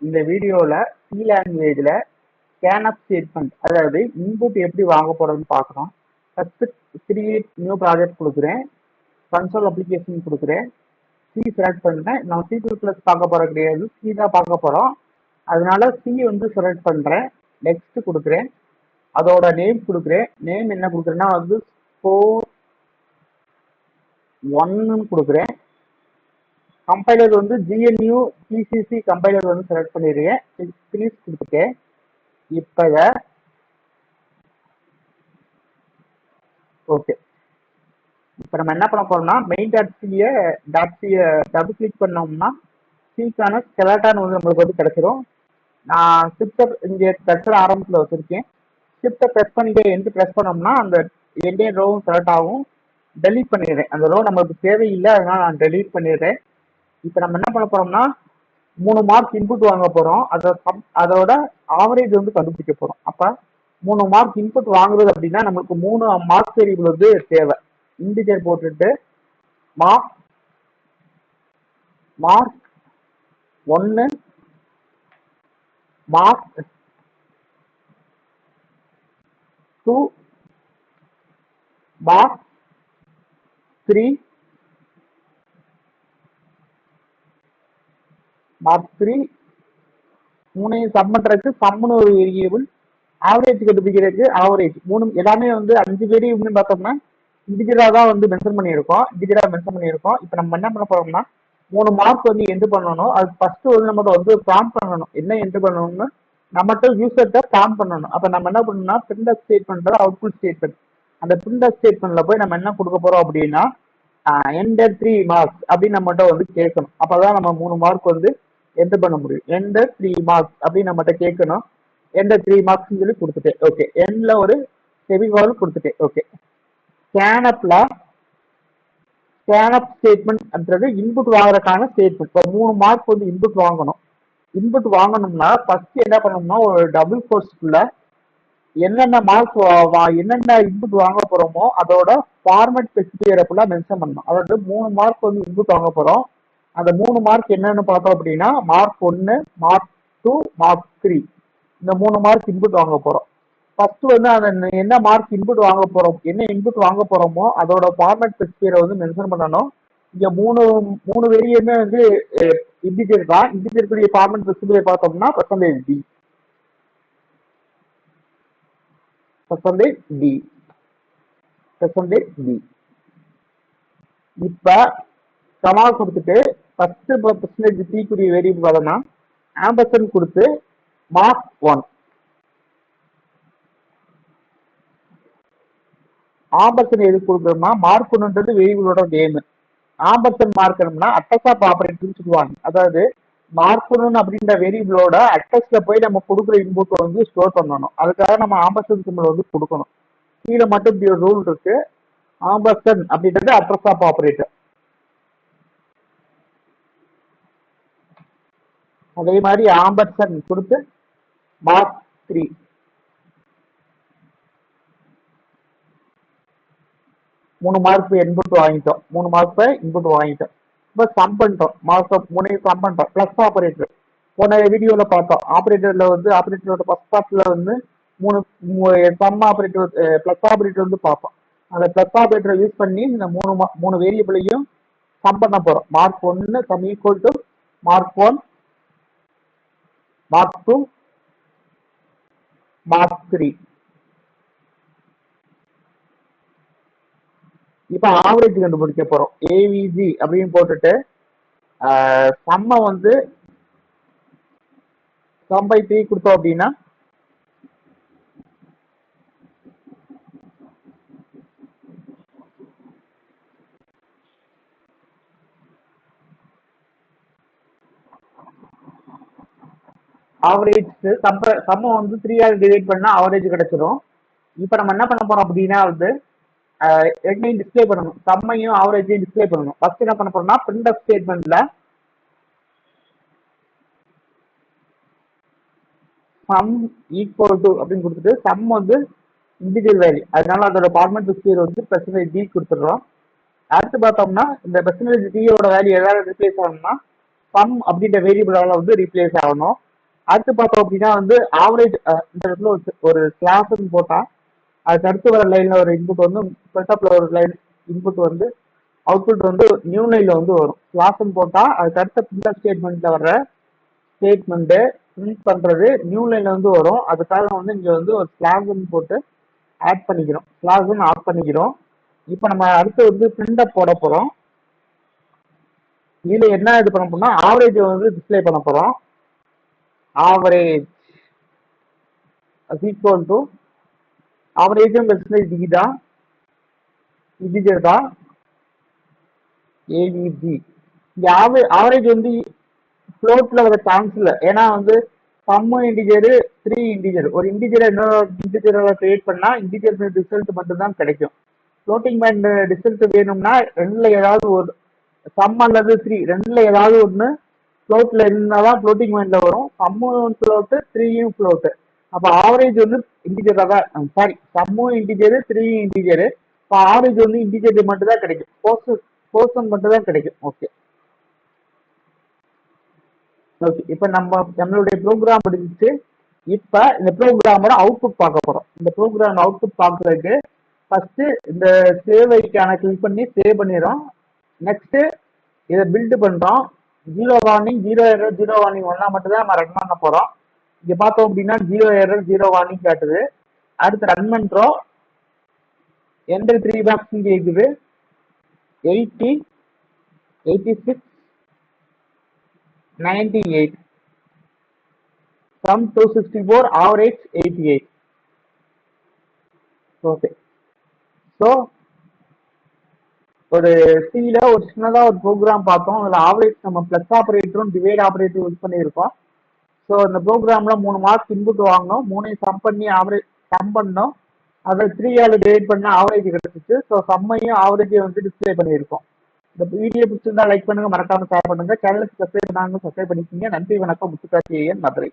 இந்த வீடியோல சி லாங்குவேஜ்ல ஸ்கேன்அப் ஸ்டேட்மெண்ட் அதாவது இன்புட் எப்படி வாங்க போறதுன்னு பார்க்குறோம். ஃபர்ஸ்ட் கிரியேட் நியூ ப்ராஜெக்ட் கொடுக்குறேன், கன்சோல் அப்ளிகேஷன் கொடுக்குறேன், சி செலக்ட் பண்ணுறேன். நான் சி ++ பார்க்க போறது கிடையாது, சி தான் பார்க்க போறோம். அதனால சி வந்து செலக்ட் பண்றேன், நெக்ஸ்ட் கொடுக்குறேன், அதோட நேம் கொடுக்குறேன். நேம் என்ன கொடுக்குறேன்னா வந்து ஸ்கோர் 1 கொடுக்குறேன். கம்பைலர் வந்து GNU GCC கம்பைலர் வந்து செலக்ட் பண்ணிடுறேன், ஃபினிஷ் கொடுத்துட்டேன். இப்போ ஓகே, இப்போ நம்ம என்ன பண்ண போறோம்னா main.c டபுள் கிளிக் பண்ணோம்னா சிக்கான ஸ்கெலட்டான் வந்து நம்மளுக்கு வந்து கிடைச்சிரும். நான் ஷிஃப்ட்டை இங்கே கர்சர் ஆரம்பத்தில் வச்சிருக்கேன். ஷிஃப்ட்டை ப்ரெஸ் பண்ணிட்டு என்ட்ரு ப்ரெஸ் பண்ணோம்னா அந்த எண்டே ரோவும் செலக்ட் ஆகும். டெலீட் பண்ணிடுறேன், அந்த ரோ நம்மளுக்கு தேவையில்லை, அதனால நான் டெலீட் பண்ணிடுறேன். இப்போ நம்ம என்ன பண்ண போறோம்னா 3 மார்க் இன்புட் வாங்க போறோம். அதோட ஆவரேஜ் வந்து கண்டுபிடிக்க போறோம். அப்ப 3 மார்க் இன்புட் வாங்குறது அப்படின்னா நம்மளுக்கு 3 மார்க் வேரியபிள் வந்து தேவை. இன்டிஜர் போட்டுட்டு மார்க் 1 மார்க் 2 மார்க் 3 மார்க் 3 மூணையும் சம் பண்றதுக்கு சம்னு ஒரு வேரியபிள், ஆவரேஜ் கண்டுபிடிக்கிறதுக்கு ஆவரேஜ். 3 எல்லாமே வந்து 5 வேரியபிள்னு பார்த்தோம்னா இன்டிஜரா தான் வந்து மென்ஷன் பண்ணியிருக்கோம். இப்போ நம்ம என்ன பண்ண போறோம்னா 3 மார்க் வந்து என்ட்ரு பண்ணணும். அது ஃபர்ஸ்ட் வந்து நம்ம வந்து ப்ராம்ப்ட் பண்ணணும், என்ன என்ட்ரு பண்ணணும்னு நம்மகிட்ட யூசர்கிட்ட ப்ராம்ப்ட் பண்ணணும். அப்போ நம்ம என்ன பண்ணணும்னா பிரிண்டர் ஸ்டேட்மெண்ட் அவுட்புட் ஸ்டேட்மெண்ட், அந்த பிரிண்டர் ஸ்டேட்மெண்ட்ல போய் நம்ம என்ன கொடுக்க போறோம் அப்படின்னா என்டர் 3 மார்க்ஸ் அப்படின்னு நம்மகிட்ட வந்து கேட்கணும். அப்பதான் நம்ம 3 மார்க் வந்து என்டர் பண்ண முடியும். என்டர் 3 மார்க்ஸ் அப்படின்னு நம்மகிட்ட கேட்கணும். என்டர் 3 மார்க்ஸ் சொல்லி கொடுத்துட்டேன். ஓகே, எண்ட்ல ஒரு செமிகோலன் கொடுத்துட்டேன். ஓகே, ஸ்கேன்அப் ஸ்டேட்மெண்ட்ன்றது இன்புட் வாங்குறதுக்கான ஸ்டேட்மெண்ட். இப்போ 3 மார்க் வந்து இன்புட் வாங்கணும்னா ஃபர்ஸ்ட் என்ன பண்ணணும்னா ஒரு டபுள் கோட்ஸ்க்குள்ள என்னென்ன மார்க் என்னென்ன இன்புட் வாங்க போறோமோ அதோட ஃபார்மேட் ஸ்பெசிஃபையரை ஃபுல்லாக மென்ஷன் பண்ணணும். அதாவது 3 மார்க் வந்து இன்புட் வாங்க போறோம். அந்த 3 மார்க் என்னன்னு பார்த்தோம் அப்படின்னா மார்க் 1, மார்க் 2, மார்க் 3, இந்த 3 மார்க் இன்புட் வாங்க போறோம். ஃபர்ஸ்ட் வந்து அந்த என்ன மார்க் இன்புட் வாங்க போறோம், என்ன இன்புட் வாங்க போறோமோ அதோட ஃபார்மேட் ஸ்பெசிஃபையரை வந்து மென்ஷன் பண்ணணும். இங்க மூணு வேரியமே வந்து இன்டிஜர் தான். இன்டிஜருக்குரிய ஃபார்மேட் ஸ்பெசிஃபையர் பார்த்தோம்னா %D. இப்ப கமா கொடுத்துட்டு ஃபர்ஸ்ட் %T வேரியபிள் பார்த்தோம்னா ஆம்பர்சன் கொடுத்து மார்க் 1. ஆம்பர்சன் எதுக்கு கொடுக்குறோம்னா மார்க் 1ன்றது வேரியபிளோட நேம். ஆம்பர்சன் மார்க்கணும்னா அட்டஸ் ஆஃப் ஆபரேட்டர்னு சொல்லுவாங்க. அதாவது மார்க் 1 அப்படின்ற வேரியபிளோட அட்டஸ்ல போய் நம்ம கொடுக்குற இன்புட் வந்து ஸ்டோர் பண்ணணும். அதுக்காக நம்ம ஆம்பர்சன் சிம்பிள் வந்து கொடுக்கணும். கீழே மட்டும் இப்படி ஒரு ரூல் இருக்கு, ஆம்பர்சன் அப்படின்றது அட்ரஸ் ஆஃப் ஆபரேட்டர். அதே மாதிரி ஆம்பர்சன் கொடுத்து மார்க் 3. மூணு மார்க் இன்புட் வாங்கிட்டோம். இப்போ சம் பண்ணிட்டோம், மார்க் 3 சம் பண்ணிட்டோம். பிளஸ் ஆபரேட்டர் போன வீடியோல பார்த்தோம். ஆபரேட்டர்ல வந்து ஆபரேட்டரோட ஃபர்ஸ்ட் பார்ட்ல வந்து 3 சம் ஆபரேட்டர் பிளஸ் ஆபரேட்டர் வந்து பார்ப்போம். அந்த பிளஸ் ஆபரேட்டரை யூஸ் பண்ணி இந்த மூணு வேரியபிளையும் சம் பண்ண போறோம். Mark 1 some equal to mark 1, mark 2, mark 3. இப்ப ஆவரேஜ் கண்டுபிடிக்க போறோம். ஏவிஜி அப்படின்னு போட்டுட்டு சம்ம வந்து சம் பை 3 கொடுத்தோம் அப்படின்னா ஆவரேஜ் சம்ம வந்து 3 டிவைட் பண்ணா ஆவரேஜ் கிடைச்சிடும். இப்ப நம்ம என்ன பண்ண போறோம் அப்படின்னா வந்து ரெண்டையும் டிஸ்பிளே பண்ணணும், சம்மையும் ஆவரேஜையும் டிஸ்பிளே பண்ணணும். ஃபர்ஸ்ட் என்ன பண்ண போறோம்னா பிரிண்டர் ஸ்டேட்மெண்ட்ல சம் ஈக்குவல் டு அப்படின்னு கொடுத்துட்டு சம் வந்து இன்டிஜர் வேல்யூ, அதனால அதோட ஃபார்மேட் ஸ்பெசிஃபையர் வந்து %D கொடுத்துடுறோம். அடுத்து பார்த்தோம்னா இந்த %D யோட வேல்யூ எதாவது ரிப்ளேஸ் ஆகணும்னா சம் அப்படின்ற வேரியபிளால வந்து ரீப்ளேஸ் ஆகணும். அடுத்து பார்த்தோம் அப்படின்னா வந்து ஆவரேஜ் இந்த இடத்துல ஒரு கிளாஸ்ன்னு போட்டா அதுக்கு அடுத்து வர லைன்ல ஒரு இன்புட் வந்து ஃபர்ஸ்ட் ஒரு லைன் இன்புட் வந்து அவுட்புட் வந்து நியூ லைன்ல வந்து வரும். கிளாஸ்ன்னு போட்டா அதுக்கு அடுத்த பிரிண்ட் ஸ்டேட்மெண்ட்ல வர்ற ஸ்டேட்மெண்ட் பிரிண்ட் பண்றது நியூ லைன்ல வந்து வரும். அதுக்காக வந்து இங்க வந்து ஒரு கிளாஸ்ன்னு போட்டு ஆட் பண்ணிக்கிறோம். கிளாஸ்ன்னு ஆட் பண்ணிக்கிறோம். இப்போ நம்ம அடுத்து வந்து பிரிண்ட் போட போறோம். இதுல என்ன இது பண்ண போறோம்னா ஆவரேஜ் வந்து டிஸ்பிளே பண்ண போறோம். ஆவரேஜ் ஈக்குவல் டு ஆவரேஜும் பிரச்சனை இதுதான் இன்டிஜர் தான் ஏவிஜி. இந்த ஆவரேஜ் வந்து ஃப்ளோட்ல வர சான்ஸ் இல்லை. ஏன்னா வந்து சம்மு இன்டிஜர் 3 இன்டிஜர் ஒரு இன்டிஜரை இன்னொரு இன்டிஜரை கிரியேட் பண்ணா இன்டிஜர் ரிசல்ட் மட்டும் தான் கிடைக்கும். ஃப்ளோட்டிங் பாயிண்ட் ரிசல்ட் வேணும்னா ரெண்டுல ஏதாவது ஒரு சம் அல்லது 3 ரெண்டுல ஏதாவது ஒன்று ஃப்ளோட்ல இருந்தாதான் ஃப்ளோட்டிங் பாயிண்ட்ல வரும். சம்மும் ஃப்ளோட்டு 3யும் ஃப்ளோட்டு. அப்போ ஆவரேஜ் வந்து இன்டிஜரா தான் சாரி சம்மும் இன்டிஜரு 3யும் இன்டிஜரு. இப்போ ஆவரேஜ் வந்து இன்டிஜர் மட்டும் தான் கிடைக்கும். போர்ஷன் மட்டும் தான் கிடைக்கும். ஓகே ஓகே இப்போ நம்மளுடைய ப்ரோக்ராம் முடிஞ்சிச்சு. இப்போ இந்த ப்ரோக்ராமோட அவுட்புட் பார்க்க போறோம். இந்த ப்ரோக்ராம் அவுட்புட் பார்க்கறதுக்கு ஃபர்ஸ்ட் இந்த சேவ் ஐக்கான கிளிக் பண்ணி சேவ் பண்ணிடுறோம். நெக்ஸ்ட் இதை பில்ட் பண்றோம். 0 வார்னிங் 0 எரர் 0 வார்னிங் ஒன்னா மட்டும் தான் நம்ம ரன் பண்ண போறோம். இங்க பார்த்தோம் அப்படின்னா 0 எரர் 0 வார்னிங் காட்டுது. அடுத்து ரன் பண்றோம். என்டர் 3 பாக்ஸ் கேக்குது. 80 86 98 from 264 average 88. ஓகே ஸோ ஒரு சில ஒரு சின்னதா ஒரு ப்ரோக்ராம் பார்த்தோம். அதுல ஆவரேஜ் நம்ம பிளஸ் ஆபரேட்டரும் டிவைட் ஆபரேட்டரும் யூஸ் பண்ணியிருக்கோம். ஸோ இந்த ப்ரோக்ராம்ல 3 மார்க்ஸ் இன்புட் வாங்கணும். 3ஐயும் சம் பண்ணி ஆவரேஜ் சம் பண்ணோம். அதை 3ஆல டிவைட் பண்ண ஆவரேஜ் கிடைச்சிச்சு. ஸோ சம்மையும் ஆவரேஜையும் வந்து டிஸ்பிளே பண்ணியிருக்கோம். இந்த வீடியோ பிடிச்சிருந்தா லைக் பண்ணுங்க, மறக்காம ஷேர் பண்ணுங்க. சேனலுக்கு சப்ஸ்கிரைப் பண்ணாங்க சப்ஸ்கிரைப் பண்ணிக்கோங்க. நன்றி வணக்கம். முத்துக்காட்சி மதுரை.